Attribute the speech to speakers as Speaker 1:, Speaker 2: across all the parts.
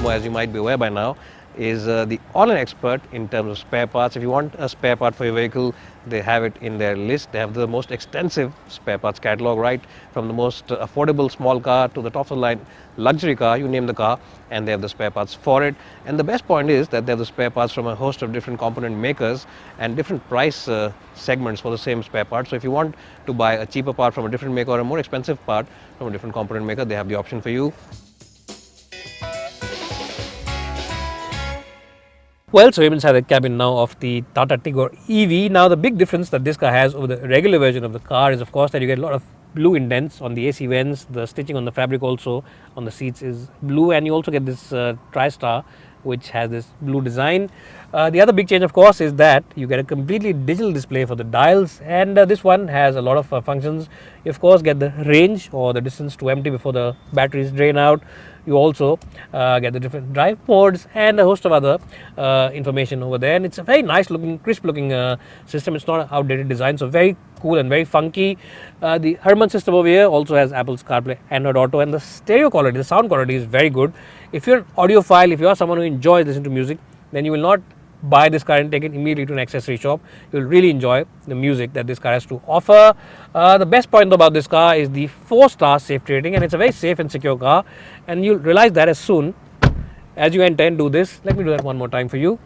Speaker 1: As you might be aware by now, is the online expert in terms of spare parts. If you want a spare part for your vehicle, they have it in their list. They have the most extensive spare parts catalog, right from the most affordable small car to the top of the line luxury car, you name the car, and they have the spare parts for it. And the best point is that they have the spare parts from a host of different component makers and different price segments for the same spare part. So if you want to buy a cheaper part from a different maker or a more expensive part from a different component maker, they have the option for you. Well, so we're inside the cabin now of the Tata Tigor EV. Now, the big difference that this car has over the regular version of the car is, of course, that you get a lot of blue indents on the AC vents. The stitching on the fabric also on the seats is blue, and you also get this TriStar, which has this blue design. The other big change, of course, is that you get a completely digital display for the dials, and this one has a lot of functions. You, of course, get the range or the distance to empty before the batteries drain out. You also get the different drive modes and a host of other information over there, and it's a very nice looking, crisp looking system. It's not an outdated design, so very cool and very funky. The Harman system over here also has Apple's CarPlay, Android Auto, and the stereo quality, the sound quality is very good. If you're an audiophile, if you are someone who enjoys listening to music, then you will not buy this car and take it immediately to an accessory shop. You will really enjoy the music that this car has to offer. The best point about this car is the 4-star safety rating, and it's a very safe and secure car, and you'll realize that as soon as you enter and do this. Let me do that one more time for you.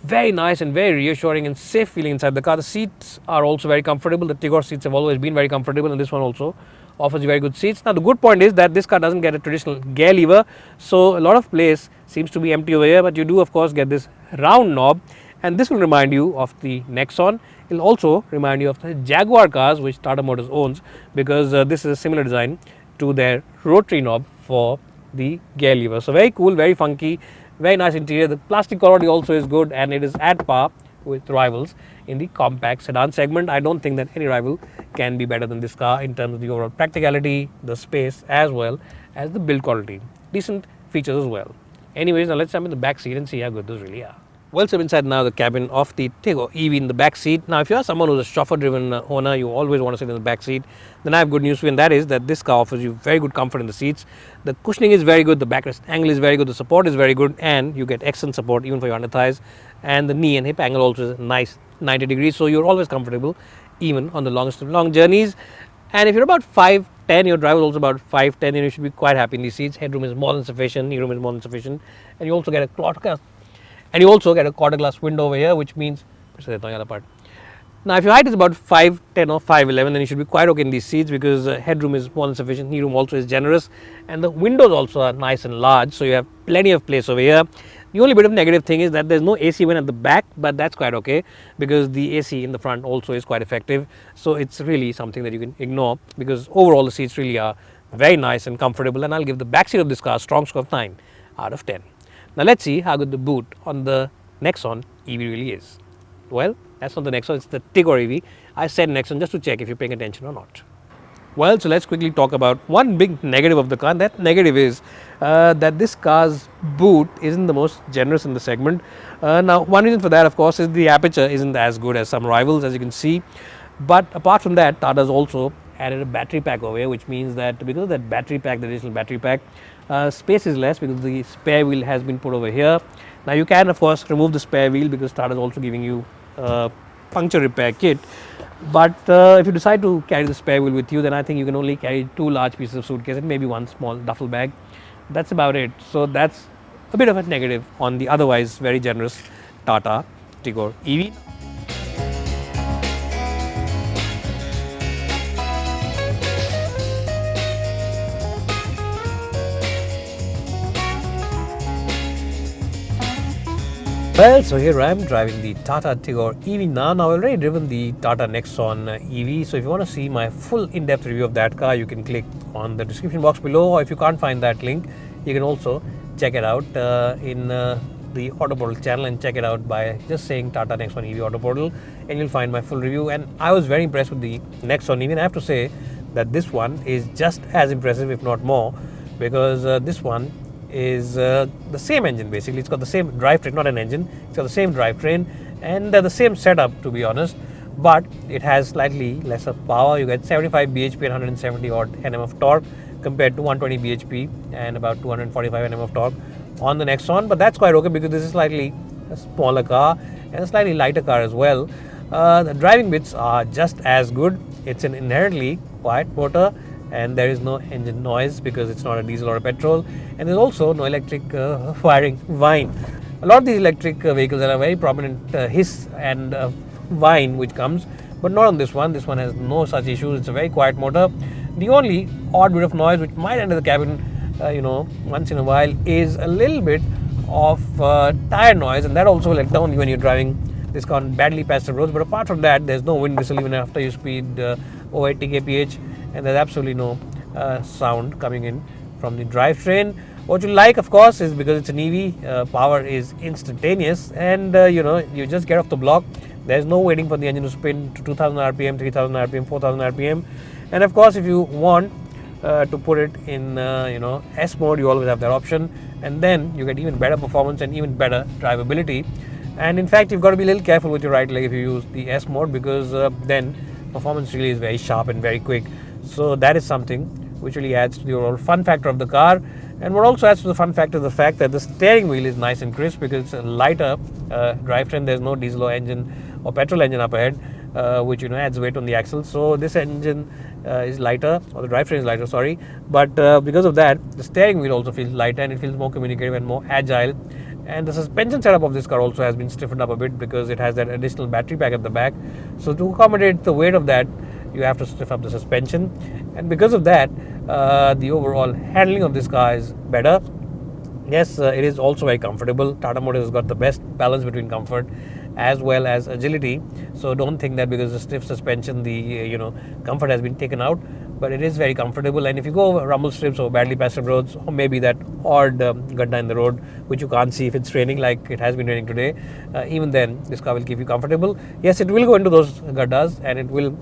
Speaker 1: Very nice and very reassuring and safe feeling inside the car. The seats are also very comfortable. The Tigor seats have always been very comfortable, and this one also offers you very good seats. Now, the good point is that this car doesn't get a traditional gear lever, so a lot of place seems to be empty over here, but you do, of course, get this round knob, and this will remind you of the Nexon. It will also remind you of the Jaguar cars which Tata Motors owns, because this is a similar design to their rotary knob for the gear lever. So very cool, very funky, very nice interior. The plastic quality also is good, and it is at par with rivals in the compact sedan segment. I don't think that any rival can be better than this car in terms of the overall practicality, the space, as well as the build quality. Decent features as well. Anyways, now let's jump in the back seat and see how good those really are. Well, so I'm inside now the cabin of the Tigoe EV in the back seat. Now, if you are someone who's a chauffeur-driven owner, you always want to sit in the back seat, then I have good news for you, and that is that this car offers you very good comfort in the seats. The cushioning is very good, the backrest angle is very good, the support is very good, and you get excellent support even for your under thighs. And the knee and hip angle also is a nice 90 degrees, so you're always comfortable even on the longest of long journeys. And if you're about 5'10", your driver is also about 5'10", and you should be quite happy in these seats. Headroom is more than sufficient, knee room is more than sufficient, and you also get a quarter glass window over here, which means now if your height is about 5'10" or 5'11", then you should be quite okay in these seats, because headroom is more than sufficient, knee room also is generous, and the windows also are nice and large, so you have plenty of place over here. The only bit of negative thing is that there's no AC vent at the back, but that's quite okay, because the AC in the front also is quite effective. So it's really something that you can ignore, because overall the seats really are very nice and comfortable, and I'll give the back seat of this car a strong score of 9 out of 10. Now let's see how good the boot on the Nexon EV really is. Well, that's not the Nexon, it's the Tigor EV. I said Nexon just to check if you're paying attention or not. Well, so let's quickly talk about one big negative of the car. That negative is that this car's boot isn't the most generous in the segment. Now, one reason for that, of course, is the aperture isn't as good as some rivals, as you can see. But apart from that, Tata's also added a battery pack over here, which means that because of that battery pack, the additional battery pack, space is less because the spare wheel has been put over here. Now, you can, of course, remove the spare wheel because Tata's also giving you a puncture repair kit. But if you decide to carry the spare wheel with you, then I think you can only carry 2 large pieces of suitcase and maybe 1 small duffel bag. That's about it. So that's a bit of a negative on the otherwise very generous Tata Tigor EV. Well, so here I am driving the Tata Tigor EV now. I've already driven the Tata Nexon EV. So if you want to see my full in-depth review of that car, you can click on the description box below. Or if you can't find that link, you can also check it out in the Autoportal channel and check it out by just saying Tata Nexon EV Autoportal, and you'll find my full review. And I was very impressed with the Nexon EV, and I have to say that this one is just as impressive, if not more, because this one is the same engine basically. It's got the same drivetrain, not an engine, it's got the same drivetrain and the same setup, to be honest, but it has slightly lesser power. You get 75 bhp and 170 odd Nm of torque compared to 120 bhp and about 245 Nm of torque on the Nexon. But that's quite okay because this is slightly a smaller car and a slightly lighter car as well. The driving bits are just as good. It's an inherently quiet motor and there is no engine noise because it's not a diesel or a petrol, and there's also no electric firing whine. A lot of these electric vehicles have a very prominent hiss and whine which comes, but not on this one. This one has no such issues. It's a very quiet motor. The only odd bit of noise which might enter the cabin once in a while is a little bit of tire noise, and that also will let down when you're driving this car on badly patched roads. But apart from that, there's no wind whistle even after you speed over 80 kph, and there's absolutely no sound coming in from the drivetrain. What you like, of course, is because it's an EV, power is instantaneous, and you just get off the block. There's no waiting for the engine to spin to 2000 rpm, 3000 rpm, 4000 rpm. And of course, if you want to put it in S mode, you always have that option, and then you get even better performance and even better drivability. And in fact, you've got to be a little careful with your right leg if you use the S mode, because then performance really is very sharp and very quick. So that is something which really adds to the overall fun factor of the car. And what also adds to the fun factor is the fact that the steering wheel is nice and crisp because it's a lighter drivetrain. There's no diesel or engine or petrol engine up ahead, which adds weight on the axles. So this engine is lighter, or the drivetrain is lighter, sorry. But because of that, the steering wheel also feels lighter and it feels more communicative and more agile. And the suspension setup of this car also has been stiffened up a bit because it has that additional battery pack at the back. So to accommodate the weight of that, you have to stiff up the suspension, and because of that, the overall handling of this car is better. Yes, it is also very comfortable. Tata Motors has got the best balance between comfort as well as agility. So don't think that because of stiff suspension, the comfort has been taken out. But it is very comfortable, and if you go over rumble strips or badly patched roads, or maybe that odd gadda in the road which you can't see if it's raining like it has been raining today, even then this car will keep you comfortable. Yes, it will go into those gaddas and it will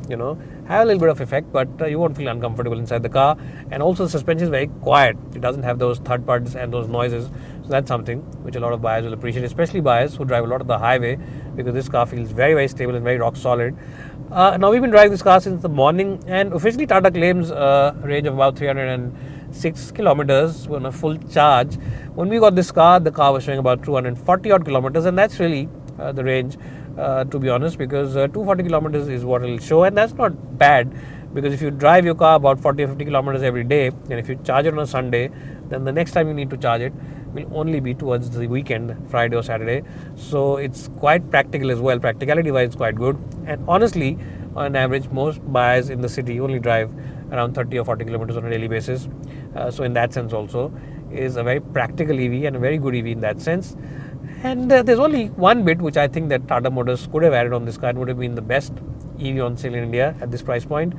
Speaker 1: have a little bit of effect, but you won't feel uncomfortable inside the car. And also the suspension is very quiet. It doesn't have those thud pads and those noises. So that's something which a lot of buyers will appreciate, especially buyers who drive a lot of the highway, because this car feels very, very stable and very rock solid. Now we've been driving this car since the morning, and officially Tata claims a range of about 306 kilometers on a full charge. When we got this car, the car was showing about 240 odd kilometers, and that's really the range, to be honest, because 240 kilometers is what it will show, and that's not bad, because if you drive your car about 40 or 50 kilometers every day, and if you charge it on a Sunday, then the next time you need to charge it will only be towards the weekend, Friday or Saturday. So it's quite practical as well. Practicality wise, it's quite good. And honestly, on average, most buyers in the city only drive around 30 or 40 kilometers on a daily basis. So in that sense also, is a very practical EV and a very good EV in that sense. And there's only one bit which I think that Tata Motors could have added on this car and would have been the best EV on sale in India at this price point.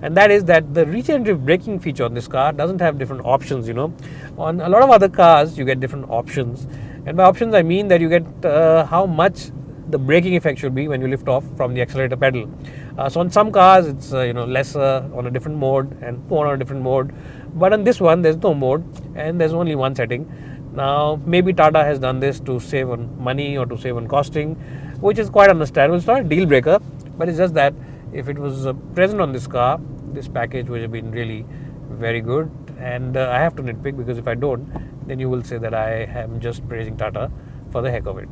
Speaker 1: And that is that the regenerative braking feature on this car doesn't have different options. On a lot of other cars, you get different options. And by options, I mean that you get how much the braking effect should be when you lift off from the accelerator pedal. So on some cars, it's lesser on a different mode and more on a different mode. But on this one, there's no mode and there's only one setting. Now, maybe Tata has done this to save on money or to save on costing, which is quite understandable. It's not a deal breaker, but it's just that if it was present on this car, this package would have been really very good. And I have to nitpick, because if I don't, then you will say that I am just praising Tata for the heck of it.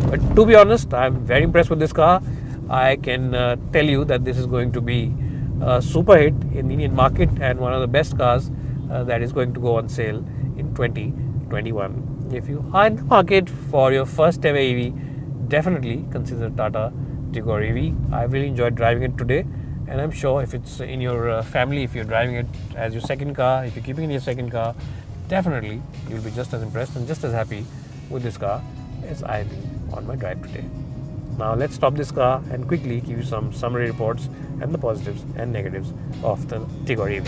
Speaker 1: But to be honest, I'm very impressed with this car. I can tell you that this is going to be a super hit in the Indian market and one of the best cars that is going to go on sale in 2021. If you are in the market for your first ever EV, definitely consider Tata Tigor EV. I really enjoyed driving it today, and I'm sure if it's in your family, if you're driving it as your second car, if you're keeping it in your second car, definitely you'll be just as impressed and just as happy with this car as I've been on my drive today. Now let's stop this car and quickly give you some summary reports and the positives and negatives of the Tigor EV.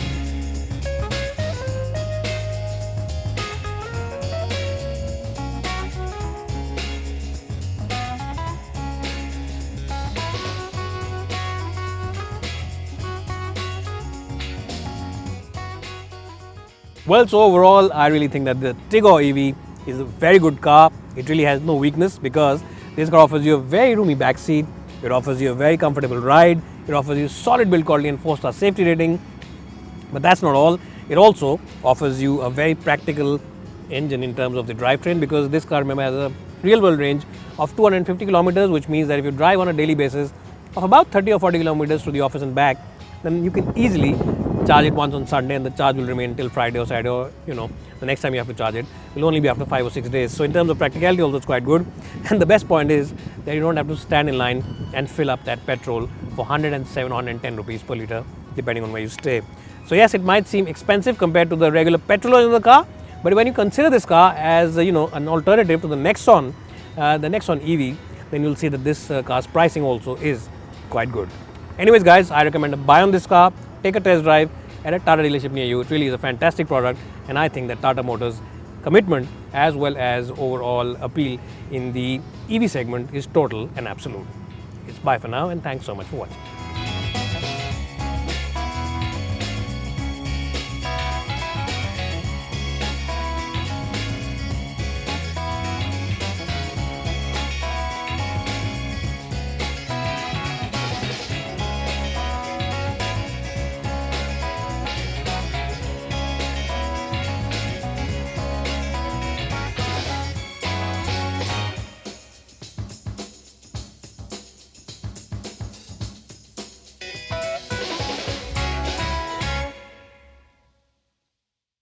Speaker 1: Well, so overall, I really think that the Tigoe EV is a very good car. It really has no weakness because this car offers you a very roomy back seat. It offers you a very comfortable ride. It offers you solid build quality and 4-star safety rating. But that's not all. It also offers you a very practical engine in terms of the drivetrain, because this car, remember, has a real world range of 250 kilometers, which means that if you drive on a daily basis of about 30 or 40 kilometers to the office and back, then you can easily charge it once on Sunday, and the charge will remain till Friday or Saturday, or the next time you have to charge it will only be after 5 or 6 days. So in terms of practicality also, it's quite good. And the best point is that you don't have to stand in line and fill up that petrol for 107 or 110 rupees per litre, depending on where you stay. So yes, it might seem expensive compared to the regular petrol in the car, but when you consider this car as an alternative to the Nexon EV, then you'll see that this car's pricing also is quite good. Anyways guys, I recommend a buy on this car. Take a test drive at a Tata dealership near you. It really is a fantastic product, and I think that Tata Motors' commitment as well as overall appeal in the EV segment is total and absolute. It's bye for now, and thanks so much for watching.